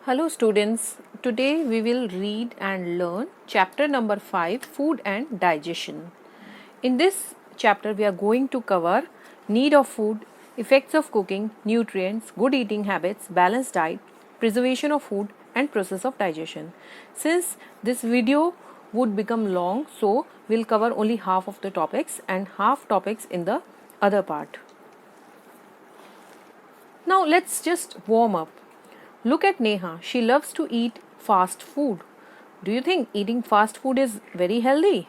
Hello students, today we will read and learn chapter number 5, Food and Digestion. In this chapter we are going to cover need of food, effects of cooking, nutrients, good eating habits, balanced diet, preservation of food and process of digestion. Since this video would become long, so we'll cover only half of the topics and half topics in the other part. Now let's just warm up. Look at Neha. She loves to eat fast food. Do you think eating fast food is very healthy?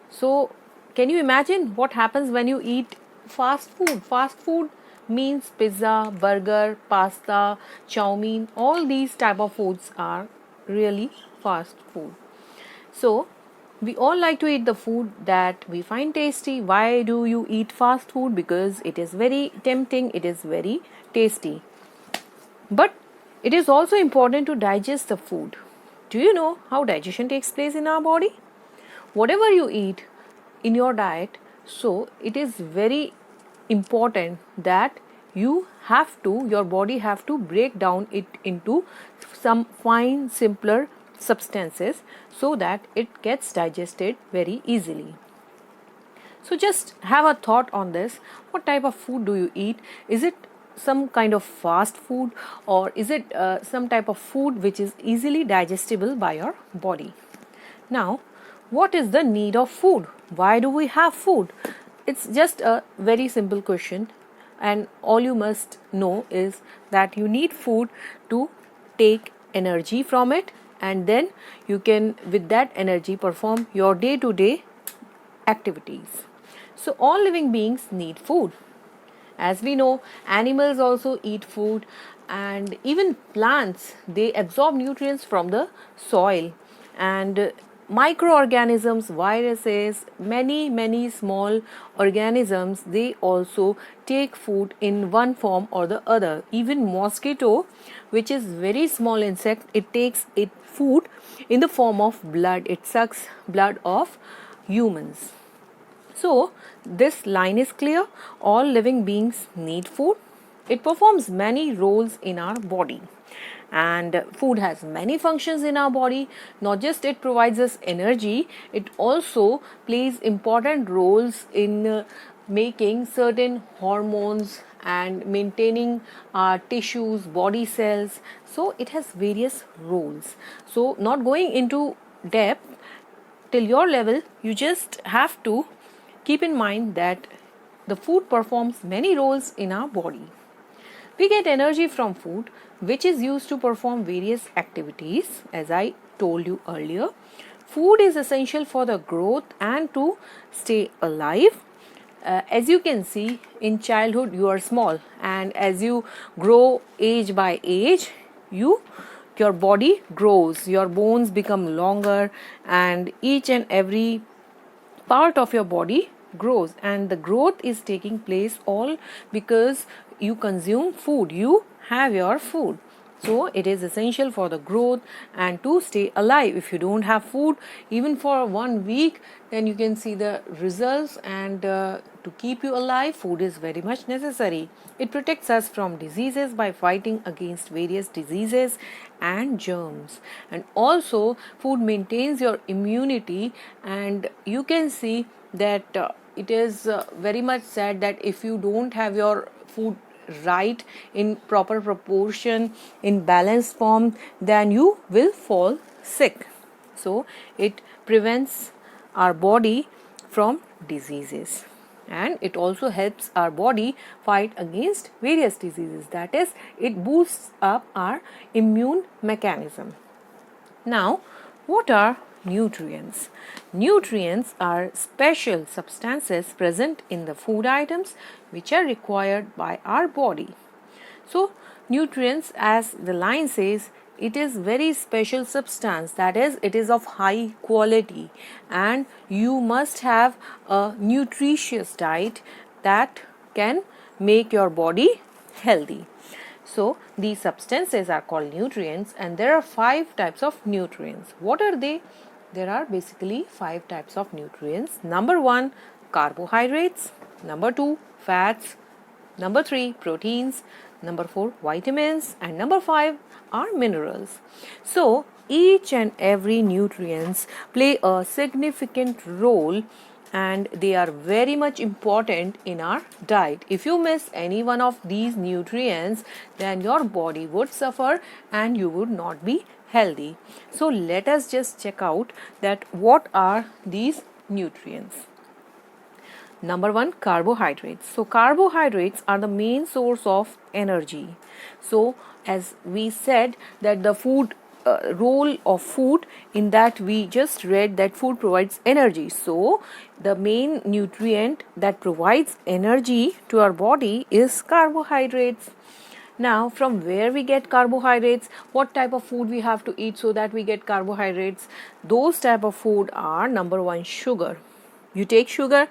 So, can you imagine what happens when you eat fast food? Fast food means pizza, burger, pasta, chow mein. All these type of foods are really fast food. So, we all like to eat the food that we find tasty. Why do you eat fast food? Because it is very tempting, it is very tasty. But it is also important to digest the food. Do you know how digestion takes place in our body? Whatever you eat in your diet, so it is very important that your body have to break down it into some fine, simpler substances so that it gets digested very easily. So just have a thought on this. What type of food do you eat? Is it some kind of fast food, or is it some type of food which is easily digestible by your body? Now, what is the need of food? Why do we have food? It's just a very simple question, and all you must know is that you need food to take energy from it, and then you can with that energy perform your day to day activities. So all living beings need food. As we know, animals also eat food, and even plants, they absorb nutrients from the soil, and microorganisms, viruses, many small organisms, they also take food in one form or the other. Even mosquito, which is very small insect, it takes it food in the form of blood. It sucks blood of humans. So, this line is clear. All living beings need food. It performs many roles in our body. And food has many functions in our body. Not just it provides us energy, it also plays important roles in making certain hormones and maintaining our tissues, body cells. So, it has various roles. So, not going into depth till your level, you just have to keep in mind that the food performs many roles in our body. We get energy from food, which is used to perform various activities, as I told you earlier. Food is essential for the growth and to stay alive. As you can see, in childhood you are small, and as you grow age by age, your body grows, your bones become longer, and each and every part of your body grows, and the growth is taking place all because you consume food, you have your food. So it is essential for the growth and to stay alive. If you don't have food even for 1 week, then you can see the results, and to keep you alive, food is very much necessary. It protects us from diseases by fighting against various diseases and germs, and also food maintains your immunity. And you can see that it is very much said that if you don't have your food right in proper proportion, in balanced form, then you will fall sick. So it prevents our body from diseases, and it also helps our body fight against various diseases. That is, it boosts up our immune mechanism. Now, what are nutrients? Nutrients are special substances present in the food items which are required by our body. So, nutrients, as the line says, it is very special substance, that is, it is of high quality, and you must have a nutritious diet that can make your body healthy. So, these substances are called nutrients, and there are 5 types of nutrients. What are they? There are basically 5 types of nutrients. Number 1, carbohydrates. Number 2, fats. Number 3, proteins. number 4 vitamins, and number 5 are minerals. So each and every nutrients play a significant role, and they are very much important in our diet. If you miss any one of these nutrients, then your body would suffer and you would not be healthy. So let us just check out that what are these nutrients. Number 1, carbohydrates. So carbohydrates are the main source of energy. So as we said that the food role of food, in that we just read that food provides energy. So the main nutrient that provides energy to our body is carbohydrates. Now, from where we get carbohydrates, what type of food we have to eat so that we get carbohydrates? Those type of food are number 1, sugar. You take sugar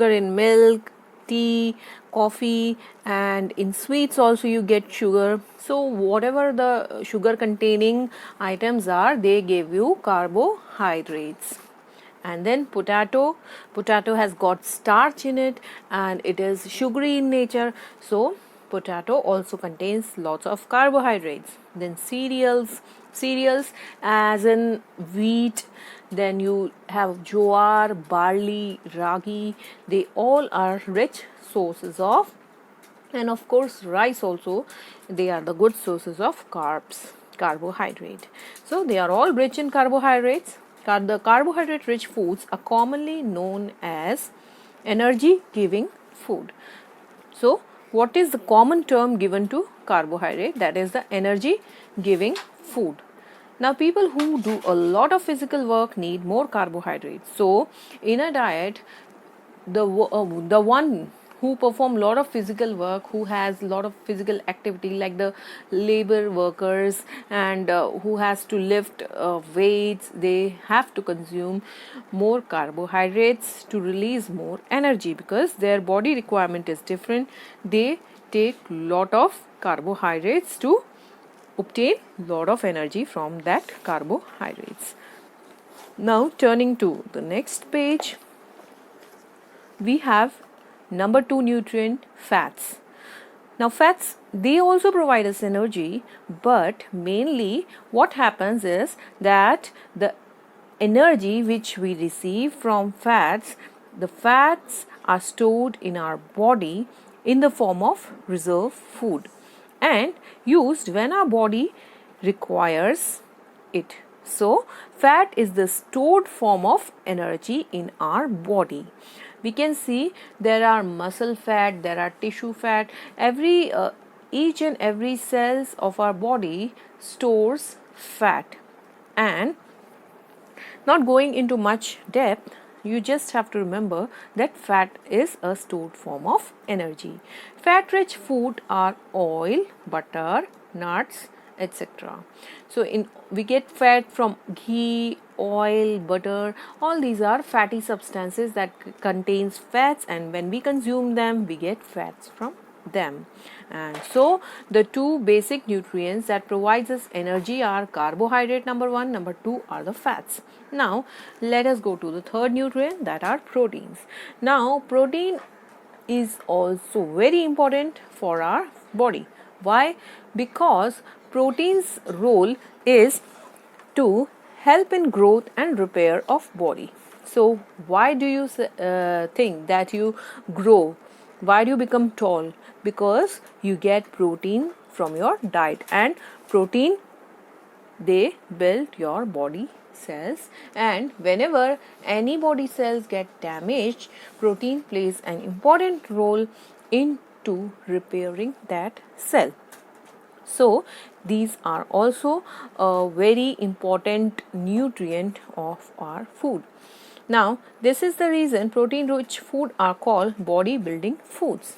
in milk, tea, coffee, and in sweets also you get sugar. So whatever the sugar containing items are, they give you carbohydrates. And then potato has got starch in it and it is sugary in nature, so potato also contains lots of carbohydrates. Then cereals as in wheat, then you have jowar, barley, ragi, they all are rich sources of, and of course rice also, they are the good sources of carbohydrate. So they are all rich in carbohydrates. The carbohydrate rich foods are commonly known as energy giving food. So what is the common term given to carbohydrate? That is the energy giving food. Now people who do a lot of physical work need more carbohydrates. So in a diet, the one who perform lot of physical work, who has lot of physical activity, like the labor workers and who has to lift weights, they have to consume more carbohydrates to release more energy, because their body requirement is different. They take lot of carbohydrates to obtain lot of energy from that carbohydrates. Now turning to the next page, we have number 2 nutrient, fats. Now fats, they also provide us energy, but mainly what happens is that the energy which we receive from fats, the fats are stored in our body in the form of reserve food and used when our body requires it. So fat is the stored form of energy in our body. We can see there are muscle fat, there are tissue fat. Each and every cells of our body stores fat. And not going into much depth, you just have to remember that fat is a stored form of energy. Fat rich food are oil, butter, nuts, etc. So we get fat from ghee, oil, butter. All these are fatty substances that contains fats, and when we consume them we get fats from them. And so the two basic nutrients that provides us energy are carbohydrate, number 1, number 2 are the fats. Now let us go to the third nutrient, that are proteins. Now protein is also very important for our body. Why? Because protein's role is to help in growth and repair of body. So why do you think that you grow? Why do you become tall? Because you get protein from your diet, and protein, they build your body cells, and whenever any body cells get damaged, protein plays an important role into repairing that cell. So these are also a very important nutrient of our food. Now this is the reason protein rich food are called body building foods.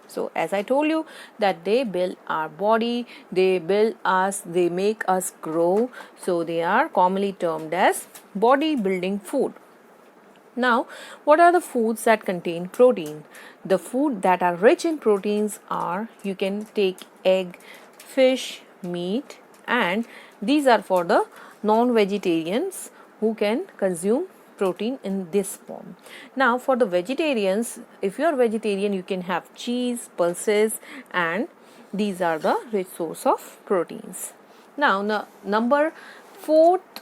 So as I told you that they build our body, they build us, they make us grow. So they are commonly termed as body building food. Now, what are the foods that contain protein? The food that are rich in proteins are, you can take egg, fish, meat, and these are for the non-vegetarians who can consume protein in this form. Now for the vegetarians, if you are vegetarian, you can have cheese, pulses, and these are the rich source of proteins. Now, number fourth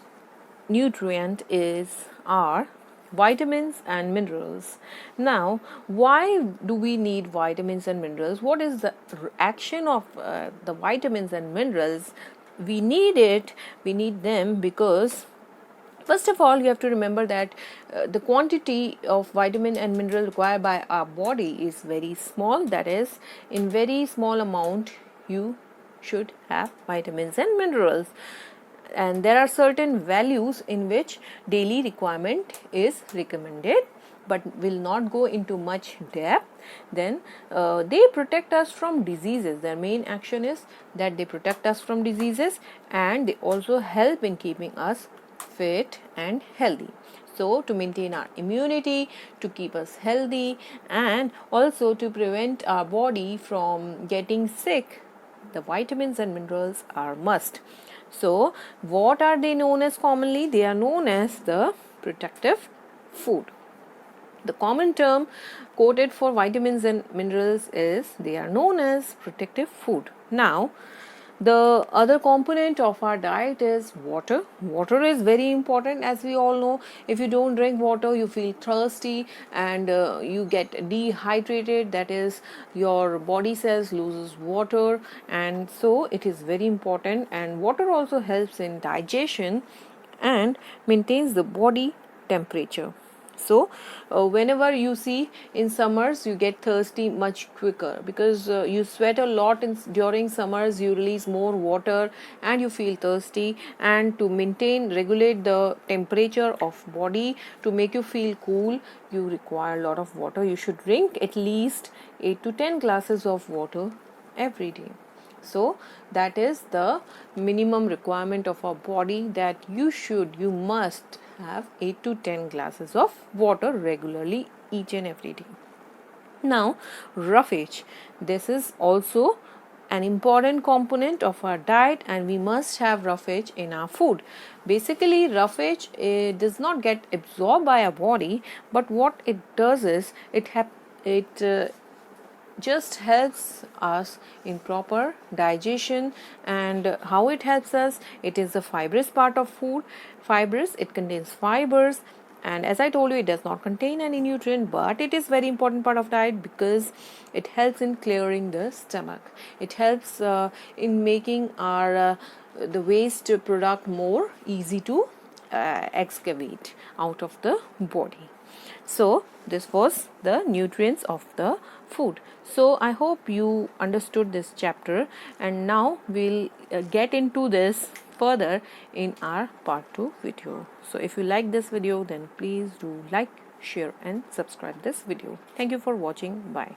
nutrient is our vitamins and minerals. Now, why do we need vitamins and minerals? What is the action of the vitamins and minerals? We need them because first of all, you have to remember that the quantity of vitamin and mineral required by our body is very small. That is, in very small amount, you should have vitamins and minerals. And there are certain values in which daily requirement is recommended, but will not go into much depth. Then they protect us from diseases. Their main action is that they protect us from diseases, and they also help in keeping us fit and healthy. So to maintain our immunity, to keep us healthy, and also to prevent our body from getting sick, the vitamins and minerals are must. So what are they known as commonly? They are known as the protective food. The common term quoted for vitamins and minerals is they are known as protective food. Now, the other component of our diet is water. Water is very important, as we all know. If you don't drink water, you feel thirsty and you get dehydrated. That is, your body cells loses water, and so it is very important. And water also helps in digestion and maintains the body temperature. So whenever you see in summers, you get thirsty much quicker because you sweat a lot during summers, you release more water and you feel thirsty. And to regulate the temperature of body, to make you feel cool, you require a lot of water. You should drink at least 8 to 10 glasses of water every day. So that is the minimum requirement of our body, that you must have 8 to 10 glasses of water regularly each and every day. Now, roughage. This is also an important component of our diet, and we must have roughage in our food. Basically, roughage does not get absorbed by our body, but what it does is it just helps us in proper digestion. And how it helps us, it is the fibrous part of food. It contains fibers, and as I told you, it does not contain any nutrient, but it is very important part of diet because it helps in clearing the stomach. It helps in making our the waste product more easy to excavate out of the body. So this was the nutrients of the food. So I hope you understood this chapter, and now we'll get into this further in our part 2 video. So if you like this video, then please do like, share and subscribe this video. Thank you for watching. Bye.